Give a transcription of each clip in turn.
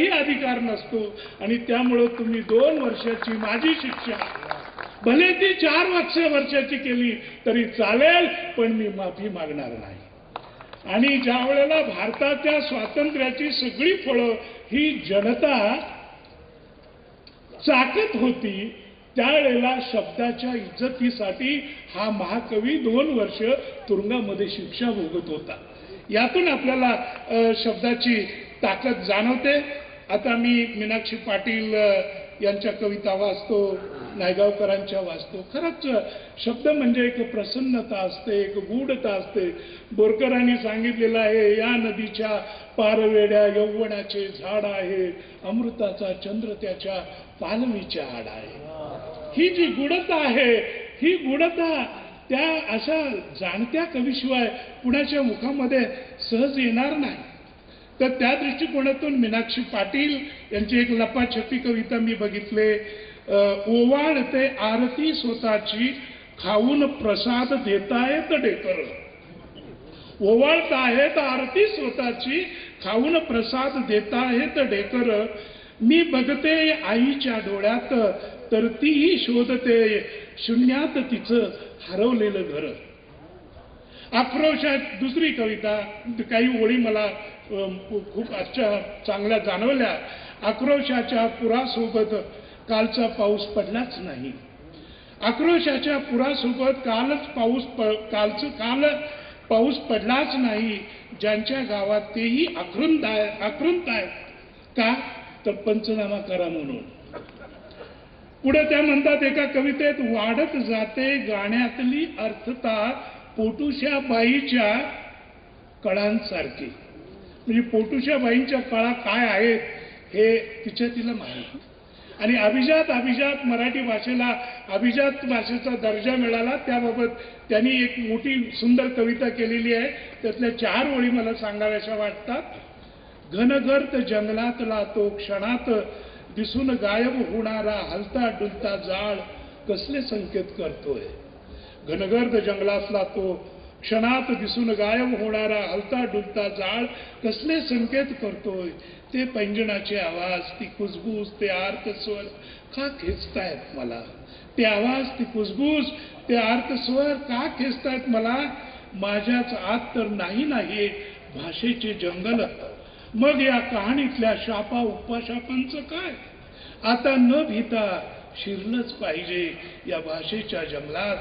कुणालाही अधिकार नसतो आणि त्यामुळे तुम्ही 2 वर्षाची माझी शिक्षा भले ती 4 वर्षाची केली तरी चालेल, पण मी माफी मागणार नाही. आणि ज्या वेळेला भारताच्या स्वातंत्र्याची सगळी फळं ही जनता चाकत होती, त्यावेळेला शब्दाच्या इज्जतीसाठी हा महाकवी 2 वर्ष तुरुंगामध्ये शिक्षा भोगत होता. यातून आपल्याला शब्दाची ताकद जाणवते. आता मी मीनाक्षी पाटील यांच्या कविता वाचतो, नायगावकरांच्या वाचतो. खरंच शब्द म्हणजे एक प्रसन्नता असते, एक गूढता असते. बोरकरांनी सांगितलेलं आहे, या नदीच्या पारवेड्या यौवनाचे झाड आहे, अमृताचा चंद्र त्याच्या पालवीच्या आड आहे. ही जी गूढता आहे, ही गूढता त्या अशा जाणत्या कवीशिवाय कुणाच्या मुखामध्ये सहज येणार नाही. तर त्या दृष्टिकोनातून मीनाक्षी पाटील यांची एक लपाछपी कविता मी बघितले. ओवाळते आरती स्वतःची, खाऊन प्रसाद देतायत ढेकर. ओवाळतायत आरती स्वतःची, खाऊन प्रसाद देतायत ढेकर. मी बघते आईच्या डोळ्यात, तर तीही शोधते शून्यात तिचं हरवलेलं घर. आक्रोशात दुसरी कविता, काही ओळी मला खूप चांगल्या जाणवल्या. आक्रोशाच्या पुरासोबत कालचा पाऊस पडलाच नाही. आक्रोशाच्या पुरासोबत काल पाऊस पडलाच नाही. ज्यांच्या गावात तेही आक्रंत आहेत. का तर पंचनामा करा म्हणून. पुढे त्या म्हणतात एका कवितेत, वाढत जाते गाण्यातली अर्थता पोटुशा बाईच्या कळांसारखी. म्हणजे पोटुशा बाईंच्या कळा काय आहेत हे तिला माहिती. आणि अभिजात मराठी भाषेला अभिजात भाषेचा दर्जा मिळाला, त्याबाबत त्यांनी एक मोठी सुंदर कविता केलेली आहे. त्यातल्या 4 ओळी मला सांगाव्याशा वाटतात. घनगर्द जंगलातला तो क्षणात दिसून गायब होणारा हलता डुलता जाळ कसले संकेत करतोय. घनगर्द जंगलातला तो क्षणात दिसून गायब होणारा हलता डुलता जाळ कसले संकेत करतोय. ते पैंजणाचे आवाज, ती कुजबूज, ते आर्तस्वर का खेचतायत मला. ते आवाज, ती कुजबूज, ते आर्तस्वर का खेचतायत मला. माझ्याच आत तर नाही भाषेचे जंगल. मग या कहाणीतल्या शापा उपशापांचं काय. आता न भीता शिरलंच पाहिजे या भाषेच्या जंगलात.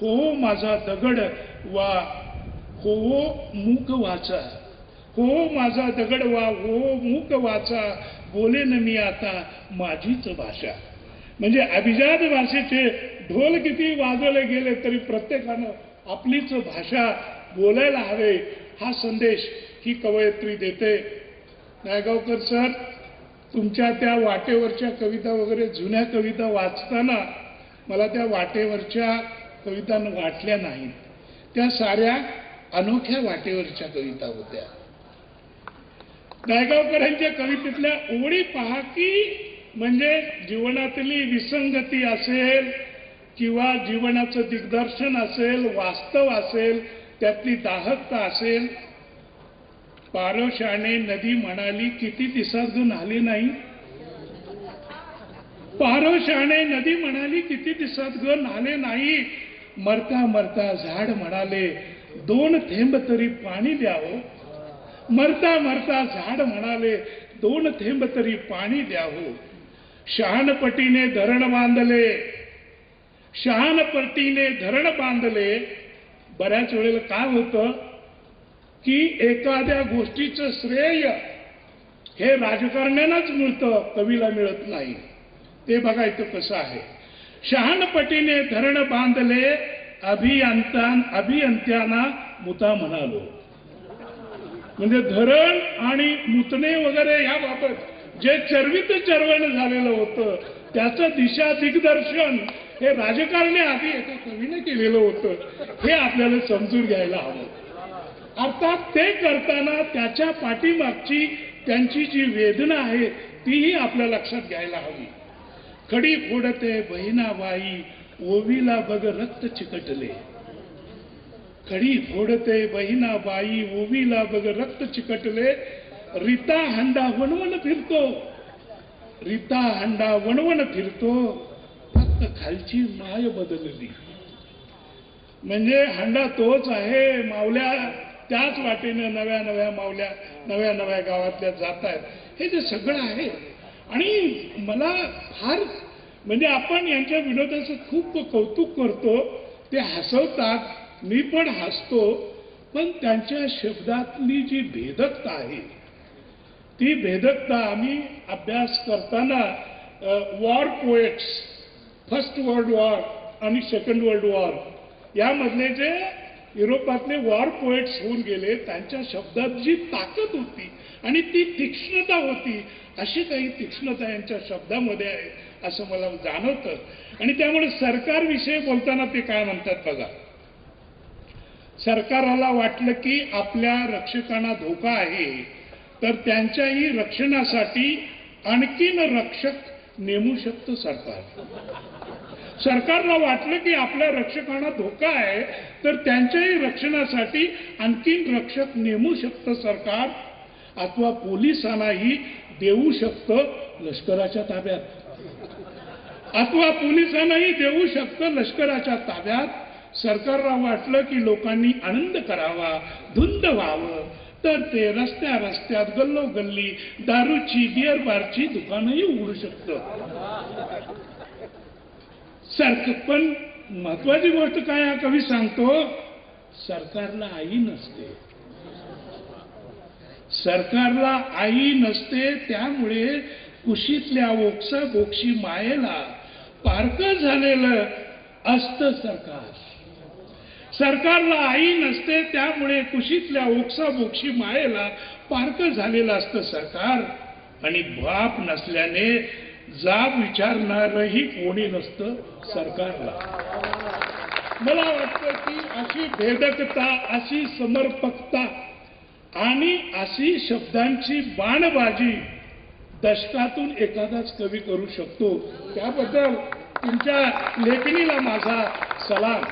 हो माझा दगड वा हो मूक वाचा. हो माझा दगड वा हो मूक वाचा. बोलेन मी आता माझीच भाषा. म्हणजे अभिजात भाषेचे ढोल किती वाजवले गेले तरी प्रत्येकानं आपलीच भाषा बोलायला हवे, हा संदेश ही कवयित्री देते. नायगावकर सर, तुमच्या त्या वाटेवरच्या कविता वगैरे जुन्या कविता वाचताना मला त्या वाटेवरच्या कविता वाटल्या नाहीत. त्या साऱ्या अनोख्या वाटेवरच्या कविता होत्या. नायगावकरांच्या कवितेतल्या ओळी पहा की म्हणजे जीवनातली विसंगती असेल किंवा जीवनाचं दिग्दर्शन असेल, वास्तव असेल, त्यातली दाहकता असेल. पारोशाने नदी म्हणाली किती दिवसात ग नाले नाही. पारोशाने नदी म्हणाली किती दिवसात ग नाले नाही. मरता मरता झाड म्हणाले 2 थेंब तरी पाणी द्यावं. मरता मरता झाड म्हणाले 2 थेंब तरी पाणी द्यावं. शहाणपटीने धरण बांधले, शहाणपटीने धरण बांधले. बऱ्याच वेळेला काय होतं की एखाद्या गोष्टीचं श्रेय हे राजकारण्यांनाच मिळतं, कवीला मिळत नाही. ते बघायचं कसं आहे. शहाणपटीने धरण बांधले, अभियंत्यांना मुता म्हणालो. म्हणजे धरण आणि मुतणे वगैरे याबाबत जे चर्वित चर्वण झालेलं होतं त्याचं दिशा दिग्दर्शन हे राजकारणी आधी एका कवीने केलेलं होतं. हे आपल्याला समजून घ्यायला हवं. अर्थात ते करताना त्याच्या पाठीमागची त्यांची जी वेदना आहे तीही आपल्या लक्षात घ्यायला हवी. खडी फोडते बहिणाबाई, ओवीला बघ रक्त चिकटले. खडी फोडते बहिणाबाई, ओवीला बघ रक्त चिकटले. रीता हंडा वणवण फिरतो, रीता हंडा वणवण फिरतो, फक्त खालची माय बदलली. म्हणजे हंडा तोच आहे, मावल्या त्याच वाटेने नव्या नव्या मावल्या नव्या नव्या गावातल्या जात आहेत. हे जे सगळं आहे. आणि मला फार म्हणजे आपण यांच्या विनोदाचं खूप कौतुक करतो, ते हसवतात, मी पण हसतो, पण त्यांच्या शब्दातली जी भेदकता आहे ती भेदकता आम्ही अभ्यास करताना war poets, first world war आणि सेकंड वर्ल्ड वॉर यामधले जे युरोपातले वॉर पोएट्स होऊन गेले, त्यांच्या शब्दात जी ताकद होती आणि ती तीक्ष्णता होती, अशी काही तीक्ष्णता यांच्या शब्दामध्ये आहे असं मला जाणवतं. आणि त्यामुळे सरकारविषयी बोलताना ते काय म्हणतात बघा, सरकाराला वाटलं की आपल्या रक्षकांना धोका आहे तर त्यांच्याही रक्षणासाठी आणखीन रक्षक नेमू शकतं सरकार. सरकारला वाटलं की आपल्या रक्षकांना धोका आहे तर त्यांच्याही रक्षणासाठी आणखीन रक्षक नेमू शकतं सरकार, अथवा पोलिसांनाही देऊ शकतं लष्कराच्या ताब्यात, अथवा पोलिसांनाही देऊ शकतं लष्कराच्या ताब्यात. सरकारला वाटलं की लोकांनी आनंद करावा, धुंद व्हावं, तर ते रस्त्या रस्त्यात गल्लोगल्ली दारूची बिअर बारची दुकानंही उघडू शकतं. पण महत्वाची गोष्ट काय हा कवी सांगतो, सरकारला आई नसते, सरकारला आई नसते, त्यामुळे कुशीतल्या ओक्सा बोक्षी मायेला पारकं झालेलं असतं सरकार. सरकारला आई नसते, त्यामुळे कुशीतल्या ओक्सा बोक्षी मायेला पारकं झालेलं असतं सरकार. आणि बाप नसल्याने जाब विचारणारही कोणी नसतं सरकारला. मला वाटतं की अशी भेदकता, अशी समर्पकता आणि अशी शब्दांची बाणबाजी दशकातून एखादाच कवी करू शकतो. त्याबद्दल तुमच्या लेखणीला माझा सलाम.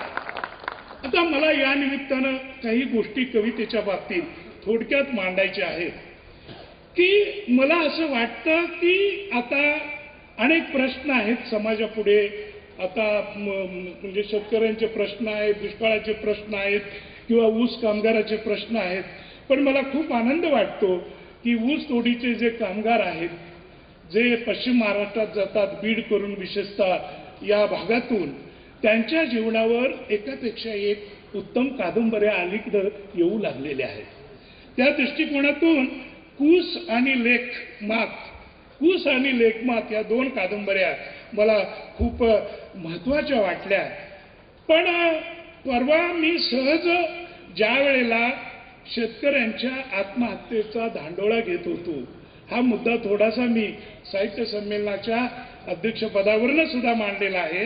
आता मला या निमित्तानं काही गोष्टी कवितेच्या बाबतीत थोडक्यात मांडायच्या आहेत. की मला असं वाटतं की आता अनेक प्रश्न आहेत समाजापुढे. आता म्हणजे शेतकऱ्यांचे प्रश्न आहेत, दुष्काळाचे प्रश्न आहेत, किंवा ऊस कामगाराचे प्रश्न आहेत. पण मला खूप आनंद वाटतो की ऊस तोडीचे जे कामगार आहेत, जे पश्चिम महाराष्ट्रात जातात, बीड करून विशेषतः या भागातून, त्यांच्या जीवनावर एकापेक्षा एक उत्तम कादंबऱ्या अलीकडे येऊ लागलेल्या आहेत. त्या दृष्टिकोनातून कूस आणि लेखमात या दोन कादंबऱ्या मला खूप महत्वाच्या वाटल्या. पण परवा मी सहज ज्या वेळेला शेतकऱ्यांच्या आत्महत्येचा धांडोळा घेत होतो, हा मुद्दा थोडासा मी साहित्य संमेलनाच्या अध्यक्षपदावरनं सुद्धा मांडलेला आहे.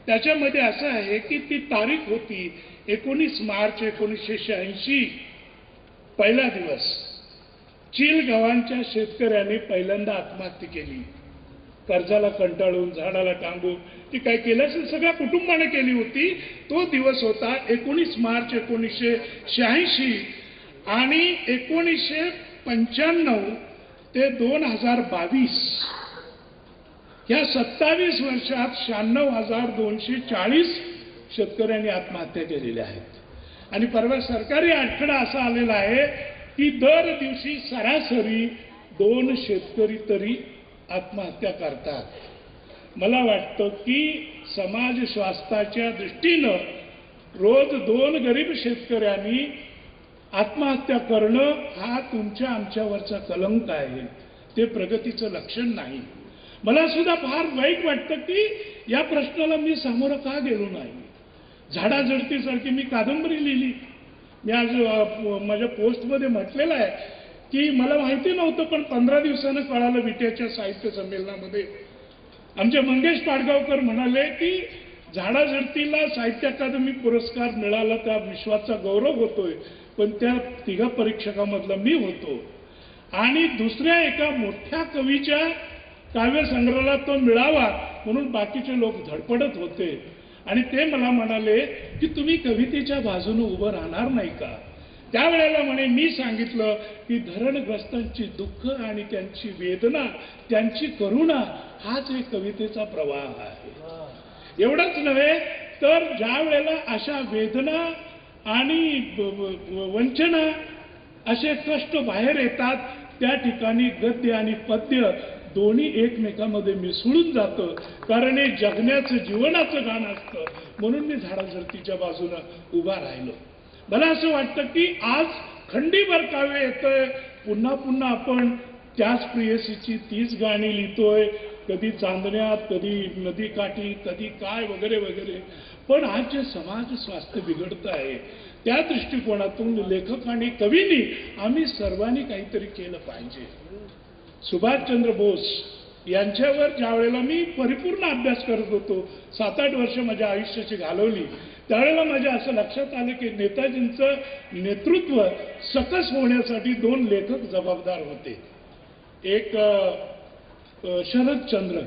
त्याच्यामध्ये असं आहे की ती तारीख होती 19 मार्च 1986, पहिला दिवस. चिलगावांच्या शेतकऱ्याने पहिल्यांदा आत्महत्या केली. कर्जाला कंटाळून, झाडाला टांगून, ती काय केलं असेल, सगळ्या कुटुंबाने केली होती. तो दिवस होता 19 मार्च 1986. आणि 1995 ते 2022 या 27 वर्षात 96,240 शेतकऱ्यांनी आत्महत्या केलेल्या आहेत. आणि परवा सरकारी आकडा असा आलेला आहे की दर दिवशी सरासरी 2 शेतकरी तरी आत्महत्या करतात. मला वाटतं की समाज स्वास्थ्याच्या दृष्टीनं रोज 2 गरीब शेतकऱ्यांनी आत्महत्या करणं हा तुमच्या आमच्यावरचा कलंक आहे, ते प्रगतीचं लक्षण नाही. मला सुद्धा फार वाईट वाटतं की या प्रश्नाला मी सामोरं का गेलो नाही. झाडाझडतीसारखी मी कादंबरी लिहिली. मी आज माझ्या पोस्टमध्ये म्हटलेलं आहे की मला माहिती नव्हतं, पण 15 दिवसानं कळालं विट्याच्या साहित्य संमेलनामध्ये. आमचे मंगेश पाडगावकर म्हणाले की झाडाझडतीला साहित्य अकादमी पुरस्कार मिळाला, त्या विश्वाचा गौरव होतोय, पण त्या 3 परीक्षकामधला मी होतो. आणि दुसऱ्या एका मोठ्या कवीच्या काव्यसंग्रहाला तो मिळावा म्हणून बाकीचे लोक धडपडत होते. आणि ते मला म्हणाले की तुम्ही कवितेच्या बाजूने उभं राहणार नाही का. त्यावेळेला म्हणे मी सांगितलं की धरणग्रस्तांची दुःख आणि त्यांची वेदना, त्यांची करुणा हाच एक कवितेचा प्रवाह आहे. एवढंच नव्हे तर ज्या वेळेला अशा वेदना आणि वंचना, असे कष्ट बाहेर येतात, त्या ठिकाणी गद्य आणि पद्य दोन्ही एकमेकांमध्ये मिसळून जातं. कारण हे जगण्याचं, जीवनाचं गाणं असतं. म्हणून मी झाडाझडतीच्या बाजूनं उभा राहिलो. मला असं वाटतं की आज खंडीभर काव्य येतंय, पुन्हा पुन्हा आपण त्याच प्रियसीची तीच गाणी लिहितोय, कधी चांदण्यात, कधी नदीकाठी, कधी काय वगैरे वगैरे. पण आज जे समाज स्वास्थ्य बिघडतं आहे, त्या दृष्टिकोनातून लेखक आणि कवींनी आम्ही सर्वांनी काहीतरी केलं पाहिजे. सुभाषचंद्र बोस यांच्यावर ज्या वेळेला मी परिपूर्ण अभ्यास करत होतो, 7-8 वर्ष माझ्या आयुष्याची घालवली, त्यावेळेला माझ्या असं लक्षात आलं की नेताजींचं नेतृत्व सकस होण्यासाठी 2 लेखक जबाबदार होते. एक शरदचंद्र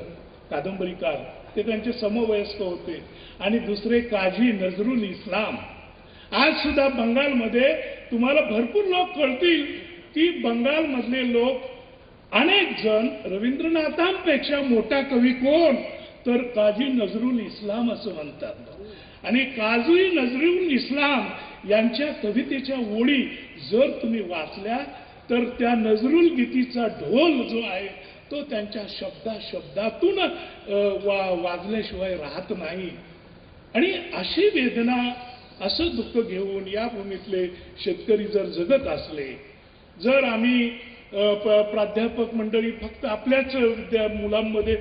कादंबरीकार, ते त्यांचे समवयस्क होते, आणि दुसरे काझी नजरुल इस्लाम. आज सुद्धा बंगालमध्ये तुम्हाला भरपूर लोक कळतील की बंगालमधले लोक अनेक जण रवींद्रनाथांपेक्षा मोठा कवी कोण, तर काझी नजरुल इस्लाम असं म्हणतात. आणि काझी नजरुल इस्लाम यांच्या कवितेच्या ओळी जर तुम्ही वाचल्या तर त्या नजरुल गीतीचा ढोल जो आहे तो त्यांच्या शब्दातून वाजल्याशिवाय राहत नाही. आणि अशी वेदना, असं दुःख घेऊन या भूमीतले शेतकरी जर जगत असले, जर आम्ही प्राध्यापक मंडळी फक्त आपल्याच मुलांमध्ये